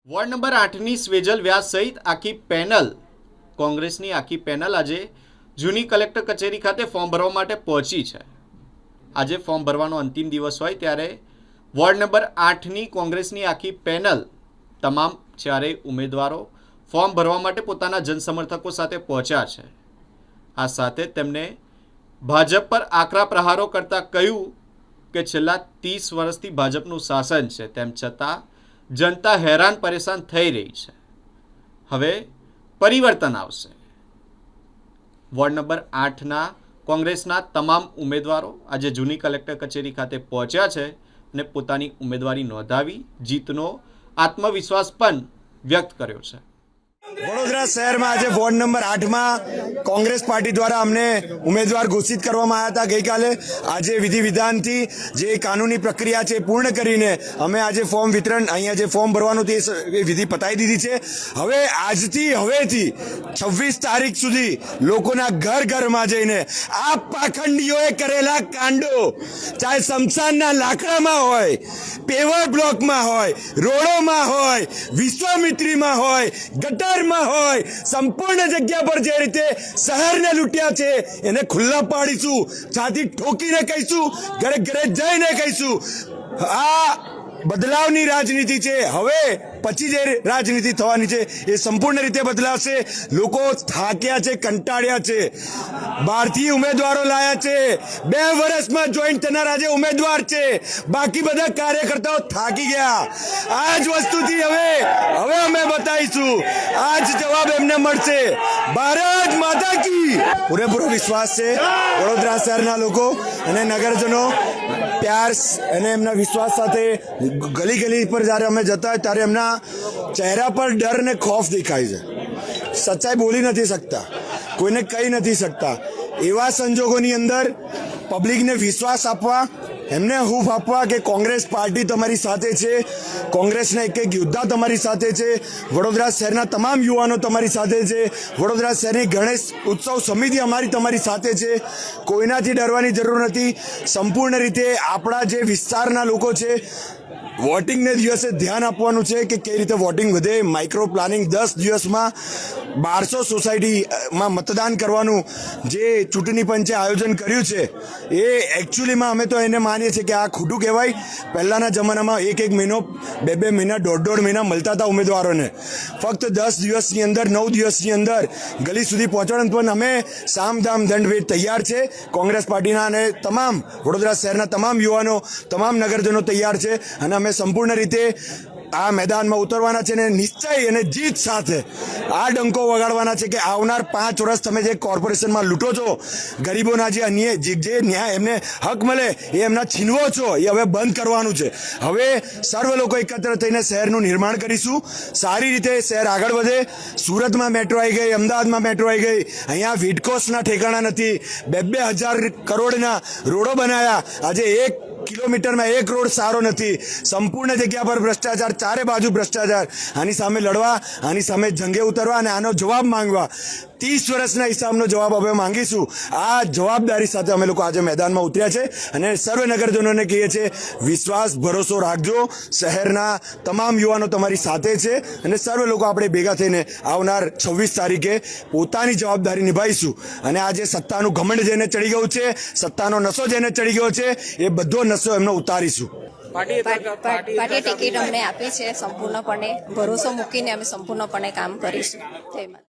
Ward number 8ની સ્વેજલ વ્યાસ સહિત આખી panel કોંગ્રેસની આખી પેનલ આજે જૂની કલેક્ટર કચેરી ખાતે ફોર્મ ભરવા માટે પહોંચી છે। આજે ફોર્મ ભરવાનો અંતિમ દિવસ હોય ત્યારે વોર્ડ નંબર 8ની કોંગ્રેસની આખી પેનલ તમામ ચારેય ઉમેદવારો ફોર્મ ભરવા માટે પોતાના જનસમર્થકો સાથે પહોંચ્યા છે। આ સાથે તેમને ભાજપ પર આકરા પ્રહારો કરતા કહ્યું કે છેલ્લા 30 વર્ષથી ભાજપનું શાસન છે, તેમ છતાં जनता हैरान परेशान થઈ રહી છે। હવે પરિવર્તન આવશે। વોર્ડ નંબર 8ના કોંગ્રેસના તમામ ઉમેદવારો આજે જૂની કલેક્ટર કચેરી ખાતે પહોંચ્યા છે અને પોતાની ઉમેદવારી નોંધાવી જીતનો આત્મવિશ્વાસ પણ વ્યક્ત કર્યો છે। વડોદરા શહેરમાં આજે વોર્ડ નંબર 8માં કોંગ્રેસ પાર્ટી દ્વારા અમને ઉમેદવાર ઘોષિત કરવામાં આવ્યા હતા। ગઈકાલે આજે વિધિ વિધાનથી જે કાનૂની પ્રક્રિયા છે પૂર્ણ કરીને અમે આજે ફોર્મ વિતરણ અહીંયા જે ફોર્મ ભરવાનું તે વિધિ પતાવી દીધી છે। હવે હવેથી 26 તારીખ સુધી લોકોના ઘરમાં જઈને આ પાખંડીઓએ કરેલા કાંડો, ચાહે શમશાનના લાકડામાં હોય, પેવર બ્લોકમાં હોય, રોડોમાં હોય, વિશ્વામિત્રીમાં હોય, ગટર હોય, સંપૂર્ણ જગ્યા પર જે રીતે શહેરને લૂંટ્યા છે એને ખુલ્લા પાડીશું, છાતી ઠોકીને કહીશું, ઘરે ઘરે જઈને કહીશું આ બદલાવની રાજનીતિ છે। હવે પછી જે રાજનીતિ થવાની છે એ સંપૂર્ણ રીતે બદલાશે। લોકો થાક્યા છે, કંટાળ્યા છે, બહારથી ઉમેદવારો લાયા છે, 2 વર્ષમાં જોઈન થનાર આજે ઉમેદવાર છે, બાકી બધા કાર્યકર્તાઓ થાકી ગયા। આ જ વસ્તુથી હવે અમે બતાવીશું, આ જ જવાબ એમને મળશે। ભારત માતા કી પૂરેપૂરો વિશ્વાસ છે વડોદરા શહેરના લોકો અને નગરજનો પ્યાર અને એમના વિશ્વાસ સાથે ગલી ગલી પર જ્યારે અમે જતા હોય ત્યારે એમના ચહેરા પર ડર ને ખૌફ દેખાય છે। સચ્ચાઈ બોલી નથી શકતા, કોઈને કહી નથી શકતા। એવા સંજોગોની અંદર પબ્લિકને વિશ્વાસ આપવા, એમને હૂફ આપવા કે કોંગ્રેસ પાર્ટી તમારી સાથે છે, કોંગ્રેસના એક યોદ્ધા તમારી સાથે છે, વડોદરા શહેરના તમામ યુવાનો તમારી સાથે છે, વડોદરા શહેરની ગણેશ ઉત્સવ સમિતિ તમારી સાથે છે। કોઈનાથી ડરવાની જરૂર નથી। સંપૂર્ણ રીતે આપણા જે વિસ્તારના લોકો છે વોટિંગને દિવસે ધ્યાન આપવાનું છે કે કઈ રીતે વોટિંગ વધે। માઇક્રો પ્લાનિંગ 10 દિવસમાં 1200 સોસાયટીમાં મતદાન કરવાનું જે ચૂંટણી પંચે આયોજન કર્યું છે એ એકચ્યુઅલીમાં અમે તો એને માનીએ છીએ કે આ ખોટું કહેવાય। પહેલાંના જમાનામાં એક મહિનો, 2 મહિના, 1.5 મહિના મળતા હતા ઉમેદવારોને, ફક્ત 10 દિવસની અંદર, 9 દિવસની અંદર ગલી સુધી પહોંચવાનું। પણ અમે સામધામ દંડભેદ તૈયાર છે કોંગ્રેસ પાર્ટીના અને તમામ વડોદરા શહેરના તમામ યુવાનો, તમામ નગરજનો તૈયાર છે અને અમે સંપૂર્ણ રીતે આ મેદાનમાં ઉતરવાના છે અને નિશ્ચય અને જીત સાથે આ ડંકો વગાડવાના છે કે આવનાર 5 વર્ષ તમે જે કોર્પોરેશનમાં લૂંટો છો, ગરીબોના જે અન્ય જે ન્યાય એમને હક મળે એ એમના છીનવો છો, એ હવે બંધ કરવાનું છે। હવે સર્વ લોકો એકત્ર થઈને શહેરનું નિર્માણ કરીશું, સારી રીતે શહેર આગળ વધે। સુરતમાં મેટ્રો આવી ગઈ, અમદાવાદમાં મેટ્રો આવી ગઈ, અહીંયા વીડકોસના ઠેકાણા નથી, 2,000 કરોડના રોડો બનાવ્યા, આજે 1 કિલોમીટરમાં 1 રોડ સારો નથી, સંપૂર્ણ જગ્યા પર ભ્રષ્ટાચાર, ચારે બાજુ ભ્રષ્ટાચાર। આની સામે લડવા, આની સામે જંગે ઉતરવા અને આનો જવાબ માંગવા 30 વર્ષના હિસાબનો જવાબ હવે માંગીશું। આ જવાબદારી સાથે અમે લોકો આજે મેદાનમાં ઉતર્યા છે અને સર્વ નગરજનોને કહીએ છીએ વિશ્વાસ, ભરોસો રાખજો। શહેરના તમામ યુવાનો તમારી સાથે છે અને સર્વ લોકો આપણે ભેગા થઈને આવનાર 26 તારીખે પોતાની જવાબદારી નિભાવીશું અને આ જે સત્તાનું ઘમંડ જેને ચડી ગયું છે, સત્તાનો નશો જેને ચડી ગયો છે, એ બધો નશો એમનો ઉતારીશું। પાર્ટી ટિકિટ અમને આપી છે, સંપૂર્ણપણે ભરોસો મૂકીને અમે સંપૂર્ણપણે કામ કરીશું। જય માતા।